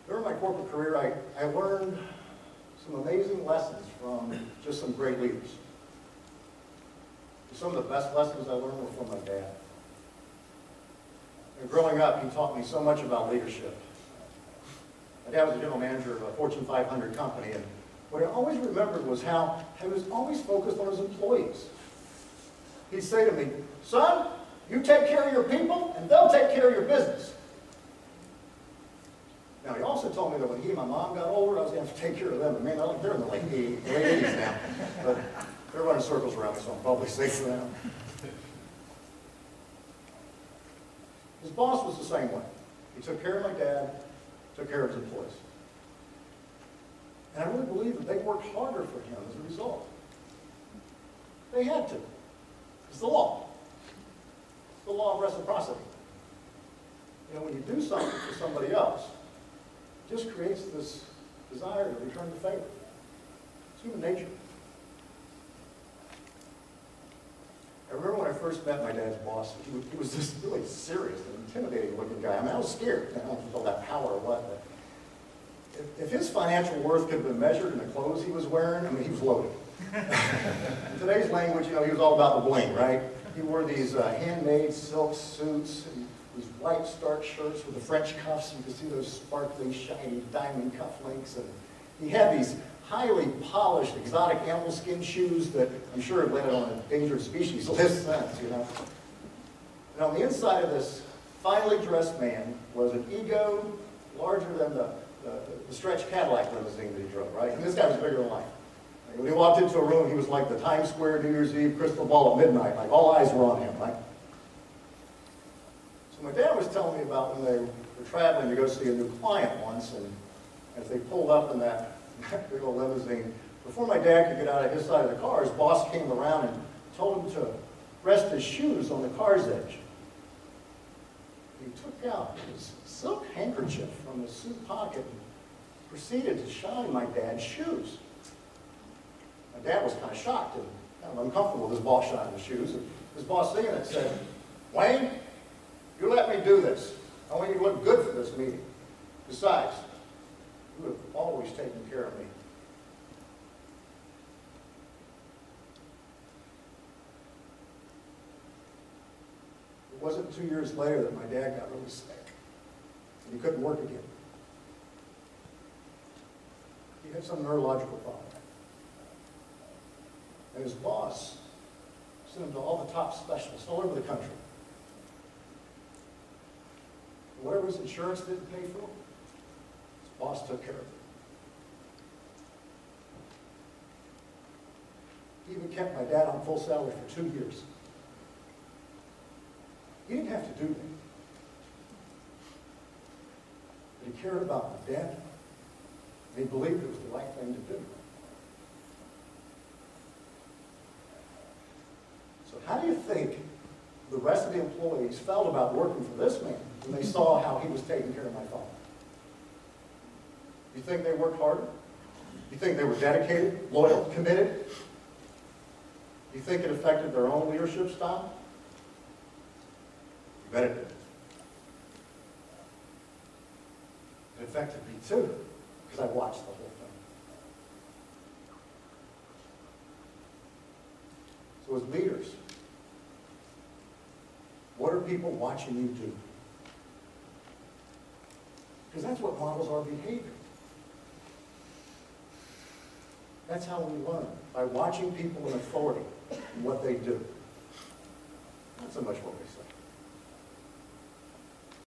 During my corporate career, I learned some amazing lessons from just some great leaders. Some of the best lessons I learned were from my dad. And growing up, he taught me so much about leadership. My dad was a general manager of a Fortune 500 company, and what I always remembered was how he was always focused on his employees. He'd say to me, "Son, you take care of your people, and they'll take care of your business." Now, he also told me that when he and my mom got older, I was going to have to take care of them. And man, they're in the late 80s now. But they're running circles around me, so I'm probably safe for them. His boss was the same way. He took care of my dad, took care of his employees. And I really believe that they worked harder for him as a result. They had to. It's the law. It's the law of reciprocity. You know, when you do something for somebody else, it just creates this desire to return the favor. It's human nature. I remember when I first met my dad's boss, he was this really serious and intimidating looking guy. I mean, I was scared. I don't know if he felt that power or what, but if his financial worth could have been measured in the clothes he was wearing, I mean, he was loaded. In today's language, you know, he was all about the bling, right? He wore these handmade silk suits and these white starched shirts with the French cuffs. You could see those sparkly, shiny diamond cufflinks. And he had these highly polished, exotic animal skin shoes that I'm sure have landed on a endangered species list since, you know. And on the inside of this finely dressed man was an ego larger than the stretch Cadillac limousine that he drove, right? And this guy was bigger than life. Like, when he walked into a room, he was like the Times Square New Year's Eve crystal ball at midnight. Like, all eyes were on him, right? So my dad was telling me about when they were traveling to go see a new client once, and as they pulled up in that big old limousine, before my dad could get out of his side of the car, his boss came around and told him to rest his shoes on the car's edge. He took out his silk handkerchief from his suit pocket and proceeded to shine my dad's shoes. My dad was kind of shocked and kind of uncomfortable with his boss shining his shoes. And his boss seeing it said, "Wayne, you let me do this. I want you to look good for this meeting. Besides, you have always taken care of me." It wasn't 2 years later that my dad got really sick, and he couldn't work again. He had some neurological problem. And his boss sent him to all the top specialists all over the country. And whatever his insurance didn't pay for, his boss took care of it. He even kept my dad on full salary for 2 years. He didn't have to do that. But he cared about my dad, and he believed it was the right thing to do. So how do you think the rest of the employees felt about working for this man when they saw how he was taking care of my father? You think they worked harder? You think they were dedicated, loyal, committed? You think it affected their own leadership style? You bet it did. It affected me too, because I watched the whole thing. So as leaders, what are people watching you do? Because that's what models our behavior. That's how we learn, by watching people in authority and what they do. Not so much